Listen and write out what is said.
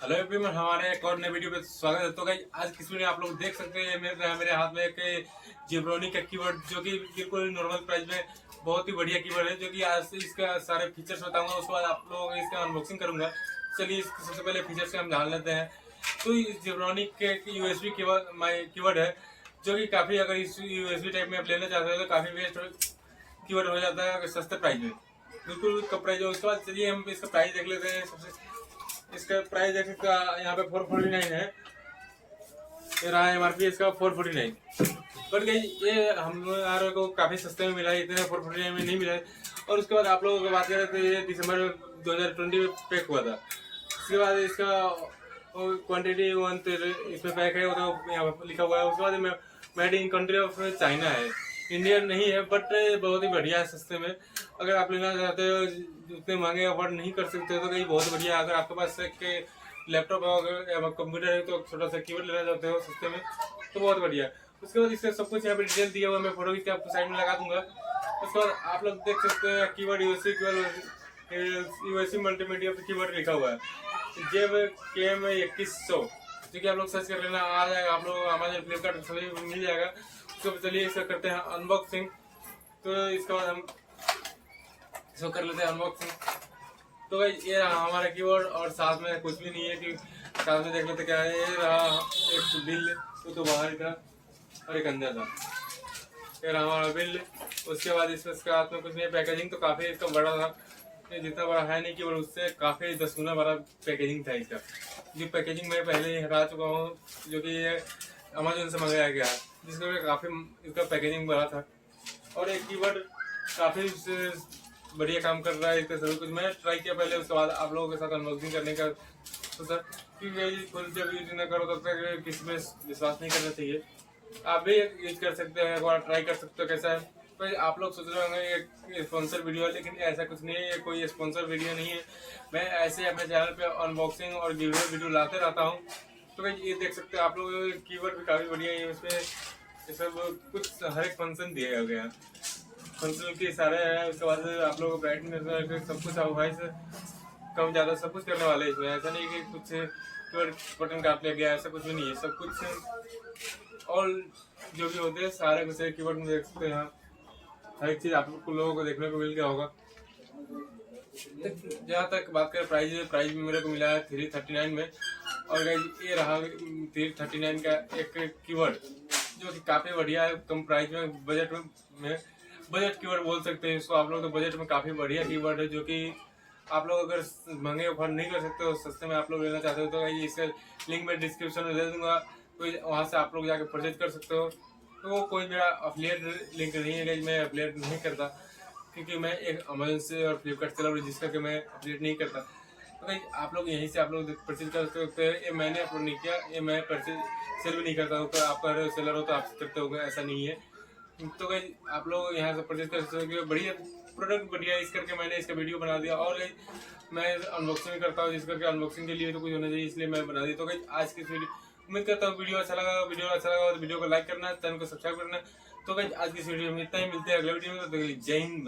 Hello everyone, हमारे एक और नए वीडियो पे स्वागत है। तो गाइस आज किस वीडियो आप लोग देख सकते हैं मेरे हाथ में एक जिब्रोनी का कीबोर्ड जो कि बिल्कुल नॉर्मल प्राइस में बहुत ही बढ़िया कीबोर्ड है, जो कि आज से इसका सारे फीचर्स बताऊंगा। उसके बाद आप लोगों को इसका अनबॉक्सिंग करूंगा। चलिए इसके सबसे पहले फीचर्स के हम जान लेते हैं। तो इस जिब्रोनी के यूएसबी कीबोर्ड है, जो कि काफ़ी, अगर इस यूएसबी टाइप में आप लेना चाहते हो तो काफ़ी बेस्ट कीबोर्ड हो जाता है सस्ते प्राइस में, बिल्कुल कम प्राइस है। उसके बाद चलिए हम इसका प्राइस देख लेते हैं। सबसे इसका प्राइस देख सकते हैं, यहाँ पे 449 है। ये रहा एमआरपी इसका 449। बट गई ये हमारे को काफ़ी सस्ते में मिला है, इतने 449 में नहीं मिला है। और उसके बाद आप लोगों की बात करें तो ये दिसंबर 2020 में पैक हुआ था। उसके बाद इसका क्वांटिटी 1 इसमें पैक है, वो तो यहाँ पर लिखा हुआ है। उसके बाद made in country of China है, इंडियन नहीं है, बट बहुत ही बढ़िया है सस्ते में। अगर आप लेना चाहते हो, उतने महंगे अफोर्ड नहीं कर सकते हो तो कहीं बहुत बढ़िया है। अगर आपके पास एक लैपटॉप या कंप्यूटर है तो छोटा सा कीबोर्ड लेना चाहते हो सस्ते में तो बहुत बढ़िया है। उसके बाद इसका सब कुछ यहाँ पे डिटेल दिया हुआ है, मैं फोटो खींच के आपको साइड में लगा दूंगा। उसके बाद आप लोग देख सकते हैं कीबोर्ड यूएससी मल्टीमीडिया कीबोर्ड लिखा हुआ है, जेब KM 2100, जो कि आप लोग सर्च कर लेना, आ जाएगा। आप लोग अमेजन फ्लिपकार्ट सभी मिल जाएगा। तो चलिए इसका करते हैं अनबॉक्सिंग। तो इसके बाद हम इसको कर लेते हैं अनबॉक्सिंग। तो भाई ये रहा हमारा कीबोर्ड, और साथ में कुछ भी नहीं है कि साथ में देख लेते क्या है। ये रहा एक बिल, तो बाहर का और एक अंदर था। ये रहा हमारा बिल। उसके बाद इसके हाथ में कुछ नहीं है। पैकेजिंग तो काफ़ी इसका बड़ा था, ये जितना बड़ा है नहीं कीबोर्ड, उससे काफ़ी 10 गुना बड़ा पैकेजिंग था इसका। जो पैकेजिंग मैं पहले ही हटा चुका हूँ, जो कि ये अमेजोन से मंगाया गया है, जिसका काफ़ी इसका पैकेजिंग बड़ा था। और एक कीबोर्ड काफ़ी बढ़िया काम कर रहा है। इसका सभी कुछ मैं ट्राई किया पहले, उसके बाद आप लोगों के साथ अनबॉक्सिंग करने का सोचा, क्योंकि खुद जब यूज न करो तब तक किसी में विश्वास नहीं करना चाहिए। आप भी यूज कर सकते हैं, एक बार ट्राई कर सकते हो कैसा है। तो आप लोग सोच रहे होंगे ये स्पॉन्सर वीडियो है, लेकिन ऐसा कुछ नहीं है, ये कोई स्पॉन्सर वीडियो नहीं है। मैं ऐसे अपने चैनल पे अनबॉक्सिंग और गिवअवे वीडियो लाते रहता हूँ। तो भाई ये देख सकते हैं आप लोग, कीबोर्ड भी काफ़ी बढ़िया है। इसमें ये सब कुछ हर एक फंक्शन दिया गया है, फंक्शन के सारे हैं। उसके बाद आप लोग ब्राइटनेस सब कुछ वॉइस कम ज़्यादा सब कुछ करने वाले हैं इसमें। ऐसा नहीं कि कुछ कीबोर्ड बटन काट लिया गया, ऐसा कुछ भी नहीं है। सब कुछ और जो भी होते हैं सारे कुछ कीबोर्ड में देख सकते हैं। यहाँ हर एक चीज़ आप लोगों को देखने को मिल गया होगा। जहाँ तक बात करें प्राइस मेरे को मिला है 339 में। और ये रहा 339 का एक कीबोर्ड, जो कि काफ़ी बढ़िया है, कम प्राइस में, बजट कीबोर्ड बोल सकते हैं इसको आप लोग। तो बजट में काफ़ी बढ़िया कीबोर्ड है, जो कि आप लोग अगर महंगे अफोर्ड नहीं कर सकते हो, सस्ते में आप लोग लेना चाहते हो, तो इसका लिंक मैं डिस्क्रिप्शन में दे दूंगा। तो वहाँ से आप लोग जाकर परचेज कर सकते हो। तो वो कोई मेरा अफिलिएट लिंक नहीं है, मैं अफिलिएट नहीं करता, क्योंकि मैं एक अमेजन से और फ्लिपकार्ट से रजिस्टर करके मैं अफिलिएट नहीं करता। तो भाई आप लोग यहीं से आप लोग परचेज कर सकते हैं। ये मैंने अपलोड नहीं किया, ये मैं परचेज सेल भी नहीं करता हूँ। तो आप अगर सेलर हो तो आप करते हो, ऐसा नहीं है। तो भाई आप लोग यहाँ से परचेज कर सकते हो, बढ़िया प्रोडक्ट बढ़िया। इस करके मैंने इसका वीडियो बना दिया, और मैं अनबॉक्सिंग भी करता हूँ, जिस करके अनबॉक्सिंग के लिए तो कुछ होना चाहिए, इसलिए मैं बना दी। तो भाई आज की वीडियो, उम्मीद करता हूँ वीडियो अच्छा लगा तो वीडियो को लाइक करना, चैनल को सब्सक्राइब करना। तो भाई आज की वीडियो में इतना ही, मिलते हैं अगले वीडियो में। तो जय हिंद।